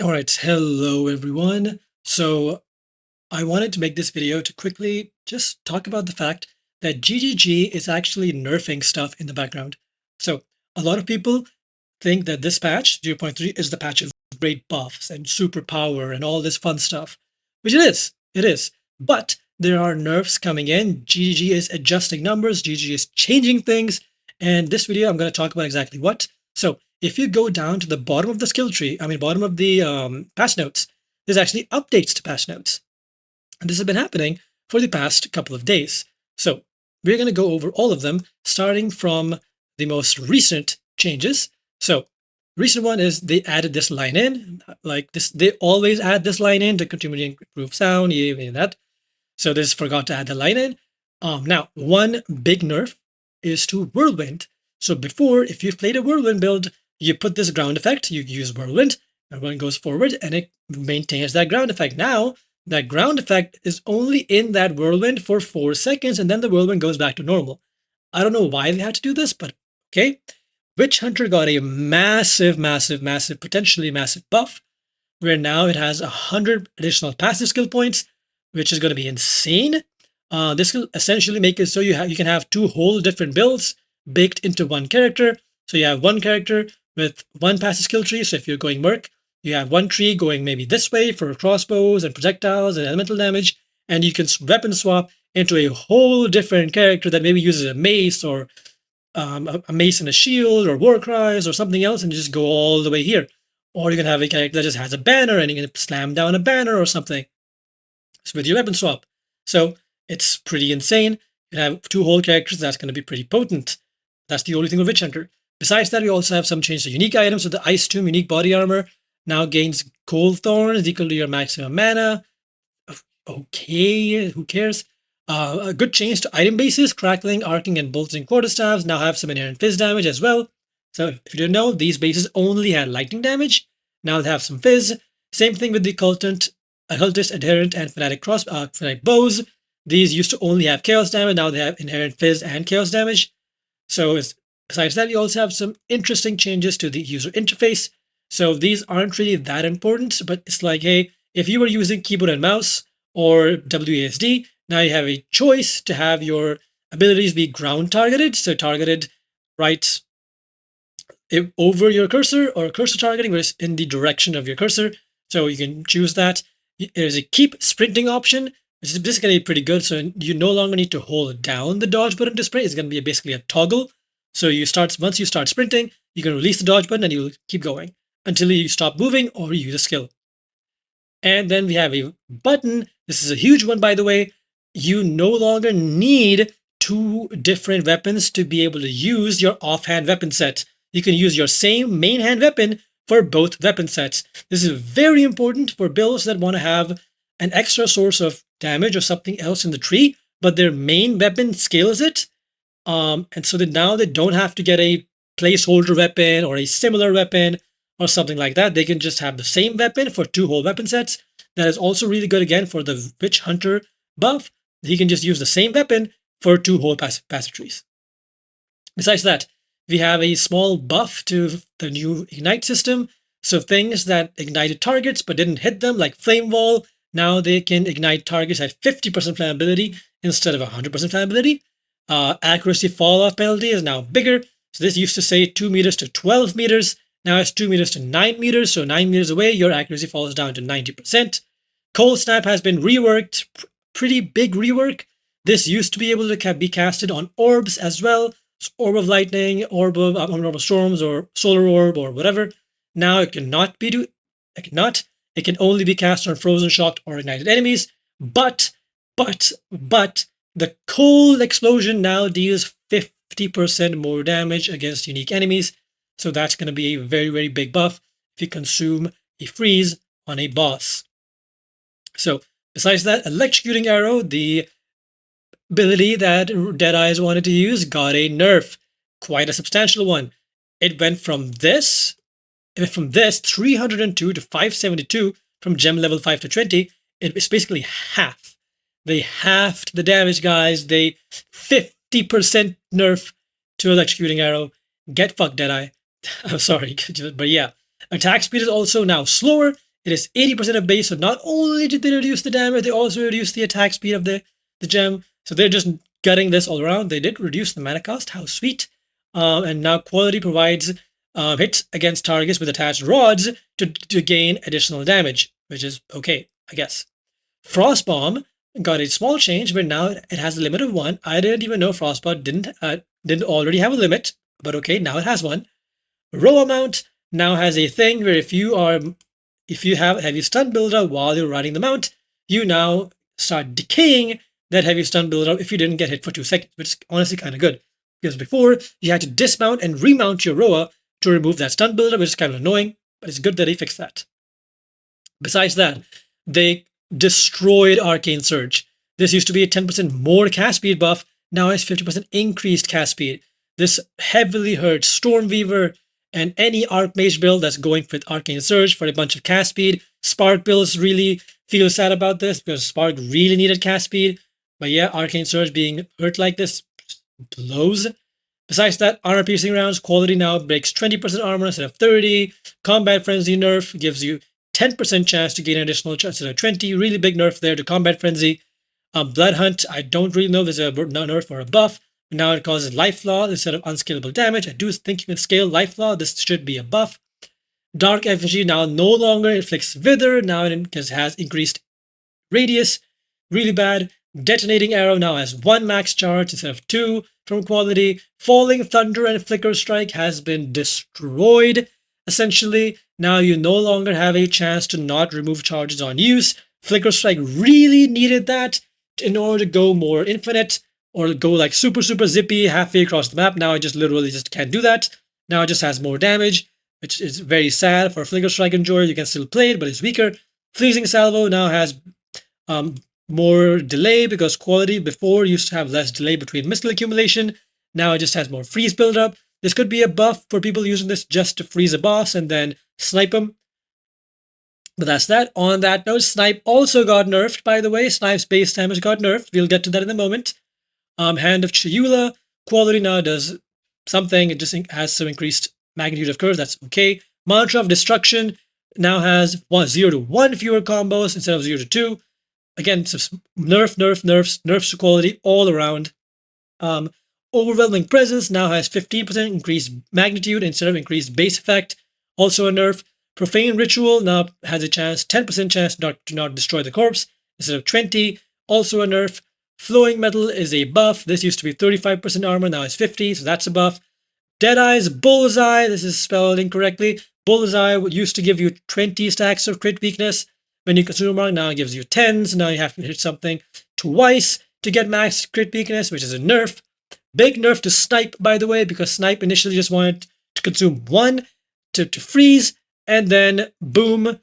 All right, hello everyone. So I wanted to make this video to quickly just talk about the fact that GGG is actually nerfing stuff in the background. So a lot of people think that this patch, 0.3, is the patch of great buffs and superpower and all this fun stuff, which it is. It is. But there are nerfs coming in. GGG is adjusting numbers. GGG is changing things. And this video, I'm going to talk about exactly what. So if you go down to the bottom of the skill tree, bottom of the patch notes, there's actually updates to patch notes. And this has been happening for the past couple of days. So we're going to go over all of them, starting from the most recent changes. So recent one is they added this line in, like this. They always add this line in to continue to improve sound, even that. So they just forgot to add the line in. Now, one big nerf is to whirlwind. So before, if you've played a whirlwind build, you put this ground effect, you use whirlwind, whirlwind goes forward and it maintains that ground effect. Now, that ground effect is only in that whirlwind for 4 seconds and then the whirlwind goes back to normal. I don't know why they had to do this, but okay. Witch Hunter got a massive, potentially massive buff, where now it has 100 additional passive skill points, which is going to be insane. This will essentially make it so you can have two whole different builds baked into one character. So you have one character with one passive skill tree. So if you're going Merc, you have one tree going maybe this way for crossbows and projectiles and elemental damage, and you can weapon swap into a whole different character that maybe uses a mace or a mace and a shield or war cries or something else, and just go all the way here. Or you can have a character that just has a banner and you can slam down a banner or something with your weapon swap. So it's pretty insane. You have two whole characters. That's going to be pretty potent. That's the only thing with Witch Hunter. Besides that, we also have some change to unique items. So the Ice Tomb unique body armor now gains Cold Thorns equal to your maximum mana. Okay, who cares? A good change to item bases. Crackling, Arcing, and Bolting Quarterstaffs now have some inherent fizz damage as well. So if you didn't know, these bases only had lightning damage. Now they have some fizz. Same thing with the Occultist, Adherent, and Fanatic bows. These used to only have chaos damage. Now they have inherent fizz and chaos damage. So besides that, you also have some interesting changes to the user interface. So these aren't really that important, but it's like, hey, if you were using keyboard and mouse or WASD, now you have a choice to have your abilities be ground targeted. So targeted right over your cursor, or cursor targeting, where it's in the direction of your cursor. So you can choose that. There's a keep sprinting option, which is basically pretty good. So you no longer need to hold down the dodge button to sprint. It's going to be basically a toggle. So once you start sprinting, you can release the dodge button and you'll keep going until you stop moving or you use a skill. And then we have a button. This is a huge one, by the way. You no longer need two different weapons to be able to use your offhand weapon set. You can use your same main hand weapon for both weapon sets. This is very important for builds that want to have an extra source of damage or something else in the tree, but their main weapon scales it. And so that now they don't have to get a placeholder weapon or a similar weapon or something like that. They can just have the same weapon for two whole weapon sets. That is also really good again for the Witch Hunter buff. He can just use the same weapon for two whole passive trees. Besides that, we have a small buff to the new Ignite system. So things that ignited targets but didn't hit them, like Flame Wall, now they can ignite targets at 50% flammability instead of 100% flammability. Accuracy fall-off penalty is now bigger. So this used to say 2 meters to 12 meters. Now it's 2 meters to 9 meters. So 9 meters away, your accuracy falls down to 90%. Cold Snap has been reworked. Pretty big rework. This used to be able to be casted on orbs as well. Orb of Lightning, Orb of Storms, or Solar Orb, or whatever. Now it cannot be It can only be cast on frozen, shocked, or ignited enemies. But the cold explosion now deals 50% more damage against unique enemies. So that's going to be a very, very big buff if you consume a freeze on a boss. So besides that, Electrocuting Arrow, the ability that Deadeye wanted to use, got a nerf, quite a substantial one. It went from this 302 to 572 from gem level 5 to 20. It's basically half. They halved the damage, guys. They 50% nerf to Electrocuting Arrow. Get fucked, Deadeye. I'm sorry, but yeah. Attack speed is also now slower. It is 80% of base, so not only did they reduce the damage, they also reduced the attack speed of the gem. So they're just gutting this all around. They did reduce the mana cost. How sweet. And now quality provides hits against targets with attached rods to gain additional damage, which is okay, I guess. Frostbomb got a small change, but now it has a limit of 1. I didn't even know Frostbomb didn't already have a limit, but okay, now it has one. Roa Mount now has a thing where if you have heavy stun buildup while you're riding the mount, you now start decaying that heavy stun buildup if you didn't get hit for 2 seconds, which is honestly kind of good. Because before, you had to dismount and remount your Roa to remove that stun buildup, which is kind of annoying, but it's good that they fixed that. Besides that, they destroyed Arcane Surge. This used to be a 10% more cast speed buff, now has 50% increased cast speed. This heavily hurts Stormweaver and any Archmage build that's going with Arcane Surge for a bunch of cast speed. Spark builds really feel sad about this because Spark really needed cast speed. But yeah, Arcane Surge being hurt like this blows. Besides that, armor piercing rounds, quality now breaks 20% armor instead of 30. Combat Frenzy nerf gives you 10% chance to gain an additional chance instead of 20. Really big nerf there to Combat Frenzy. Blood Hunt, I don't really know if there's a nerf or a buff. Now it causes Life Law instead of unscalable damage. I do think you can scale Life Law. This should be a buff. Dark Effigy now no longer inflicts Wither. Now it has increased radius. Really bad. Detonating Arrow now has 1 max charge instead of 2 from quality. Falling Thunder and Flicker Strike has been destroyed. Essentially, now you no longer have a chance to not remove charges on use. Flicker Strike really needed that in order to go more infinite or go like super zippy halfway across the map. Now it just literally just can't do that. Now it just has more damage, which is very sad for a Flicker Strike enjoyer. You can still play it, but it's weaker. Freezing Salvo now has more delay because quality before used to have less delay between missile accumulation. Now it just has more freeze buildup. This could be a buff for people using this just to freeze a boss and then snipe him. But that's that. On that note, Snipe also got nerfed, by the way. Snipe's base damage got nerfed. We'll get to that in a moment. Hand of Chayula, quality now does something. It just has some increased magnitude of curse. That's okay. Mantra of Destruction now has 0 to 1 fewer combos instead of 0 to 2. Again, nerfs to quality all around. Overwhelming Presence now has 15% increased magnitude instead of increased base effect. Also a nerf. Profane Ritual now has a 10% chance to not destroy the corpse instead of 20. Also a nerf. Flowing Metal is a buff. This used to be 35% armor, now it's 50, so that's a buff. Deadeye's Bullseye, this is spelled incorrectly. Bullseye used to give you 20 stacks of crit weakness. When you consume mark, now it gives you 10, so now you have to hit something twice to get max crit weakness, which is a nerf. Big nerf to Snipe, by the way, because Snipe initially just wanted to consume 1 to freeze, and then boom,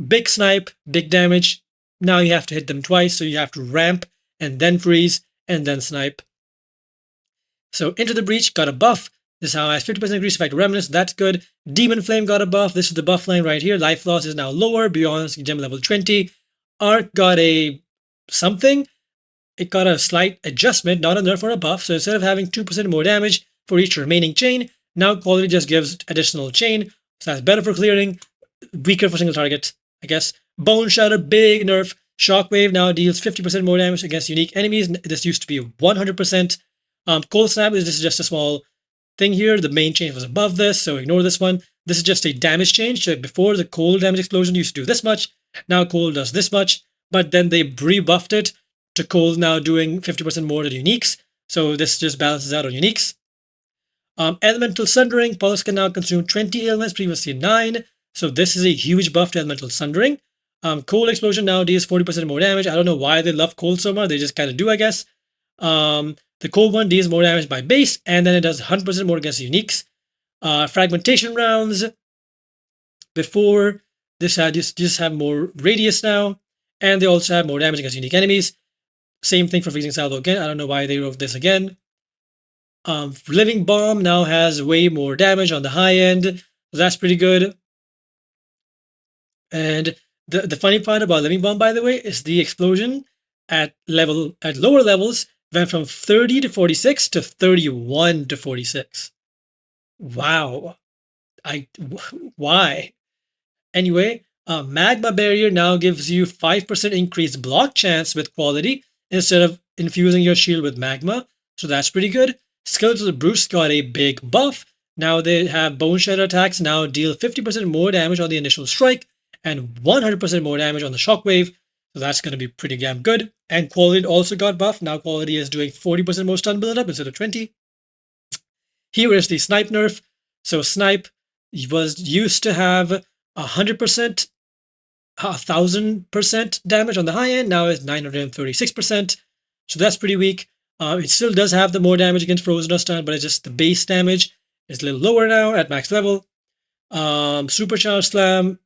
big snipe, big damage. Now you have to hit them twice, so you have to ramp and then freeze and then snipe. So Into the Breach got a buff. This now has 50% increased effect remnants. That's good. Demon Flame got a buff. This is the buff line right here. Life loss is now lower beyond gem level 20. Arc got a something. It got a slight adjustment, not a nerf or a buff. So instead of having 2% more damage for each remaining chain, now quality just gives additional chain. So that's better for clearing, weaker for single target, I guess. Bone Shatter, big nerf. Shockwave now deals 50% more damage against unique enemies. This used to be 100%. Cold Snap is just a small thing here. The main change was above this, so ignore this one. This is just a damage change. So before, the cold damage explosion used to do this much. Now cold does this much, but then they rebuffed it to cold now doing 50% more than uniques. So this just balances out on uniques. Elemental Sundering. Pulse can now consume 20 elements, previously 9. So this is a huge buff to Elemental Sundering. Cold Explosion now deals 40% more damage. I don't know why they love cold so much. They just kind of do, I guess. The cold one deals more damage by base, and then it does 100% more against uniques. Fragmentation rounds. Before, this had just have more radius now, and they also have more damage against unique enemies. Same thing for Freezing Salvo again. I don't know why they wrote this again. Living Bomb now has way more damage on the high end. So that's pretty good. And the funny part about Living Bomb, by the way, is the explosion at lower levels went from 30 to 46 to 31 to 46. Wow. Why? Anyway, Magma Barrier now gives you 5% increased block chance with quality instead of infusing your shield with magma. So that's pretty good. Skeletal Brutes got a big buff. Now they have Bone Shredder attacks now deal 50% more damage on the initial strike and 100% more damage on the shockwave. So that's going to be pretty damn good. And quality also got buffed. Now quality is doing 40% more stun build up instead of 20. Here is the snipe nerf. So snipe was used to have 100%, 1000% damage on the high end. Now it's 936%. So that's pretty weak. It still does have the more damage against frozen or stun, but it's just the base damage is a little lower now at max level. Supercharged Slam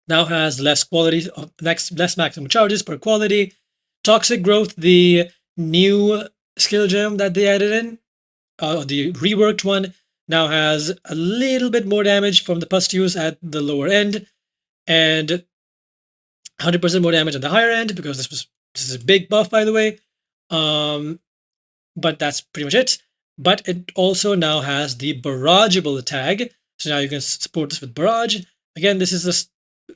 now has less quality, less maximum charges per quality. Toxic Growth, the new skill gem that they added in, the reworked one, now has a little bit more damage from the pustules at the lower end, and 100% more damage at the higher end, because this is a big buff, by the way. But that's pretty much it. But it also now has the barrageable tag, so now you can support this with barrage. Again, this is this.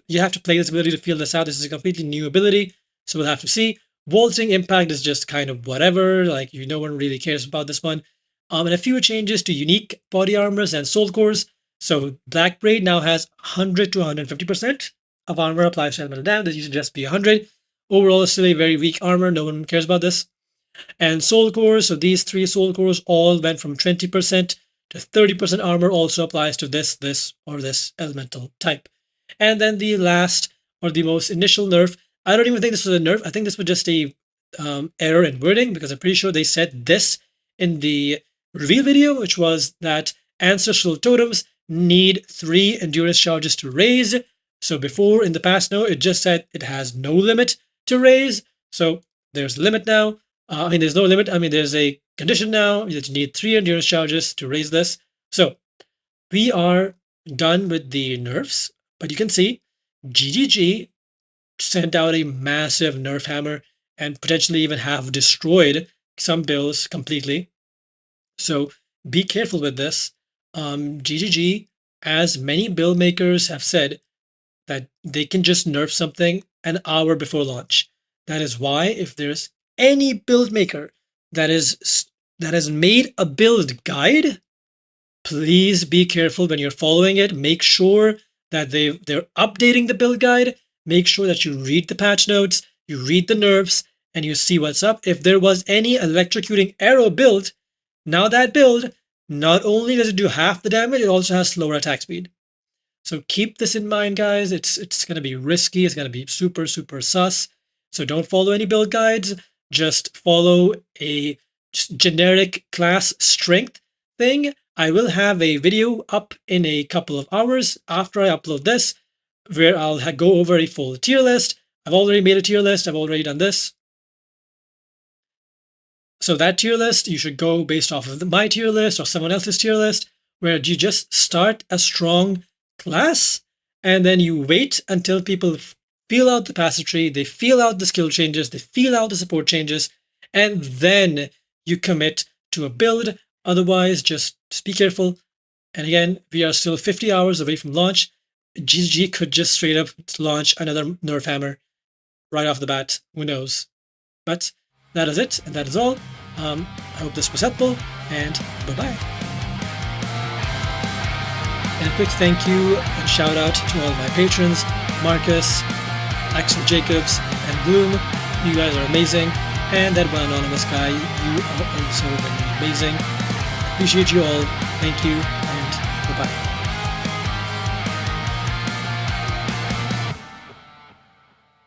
You have to play this ability to feel this out. This is a completely new ability, so we'll have to see. Vaulting Impact is just kind of whatever. Like, no one really cares about this one. And a few changes to unique body armors and soul cores. So Black Braid now has 100 to 150% of armor applies to elemental damage. This used to just be 100. Overall, it's still a very weak armor. No one cares about this. And soul cores, so these 3 soul cores all went from 20% to 30% armor, also applies to this, or this elemental type. And then the last, or the most initial nerf, I don't even think this was a nerf. I think this was just a error in wording, because I'm pretty sure they said this in the reveal video, which was that ancestral totems need 3 endurance charges to raise. So before, in the past, no, it just said it has no limit to raise. So there's a limit now. There's no limit. There's a condition now that you need 3 endurance charges to raise this. So we are done with the nerfs, but you can see GGG sent out a massive nerf hammer and potentially even have destroyed some builds completely. So be careful with this. GGG, as many build makers have said, that they can just nerf something an hour before launch. That is why, if there's any build maker that has made a build guide, please be careful when you're following it. Make sure that they're updating the build guide. Make sure that you read the patch notes, you read the nerfs, and you see what's up. If there was any electrocuting arrow build, now that build, not only does it do half the damage, it also has slower attack speed. So keep this in mind, guys. It's going to be risky. It's going to be super, super sus. So don't follow any build guides. Just follow a generic class strength thing. I will have a video up in a couple of hours after I upload this, where I'll go over a full tier list. I've already made a tier list. I've already done this. So that tier list, you should go based off of my tier list or someone else's tier list, where you just start a strong class, and then you wait until people feel out the passage tree, they feel out the skill changes, they feel out the support changes, and then you commit to a build. Otherwise, just be careful. And again, we are still 50 hours away from launch. GGG could just straight up launch another nerf hammer right off the bat. Who knows? But that is it, and that is all. I hope this was helpful, and bye-bye. And a quick thank you and shout out to all my patrons, Marcus, Axel Jacobs, and Bloom. You guys are amazing. And that one anonymous guy, you are also amazing. Appreciate you all. Thank you, and bye-bye.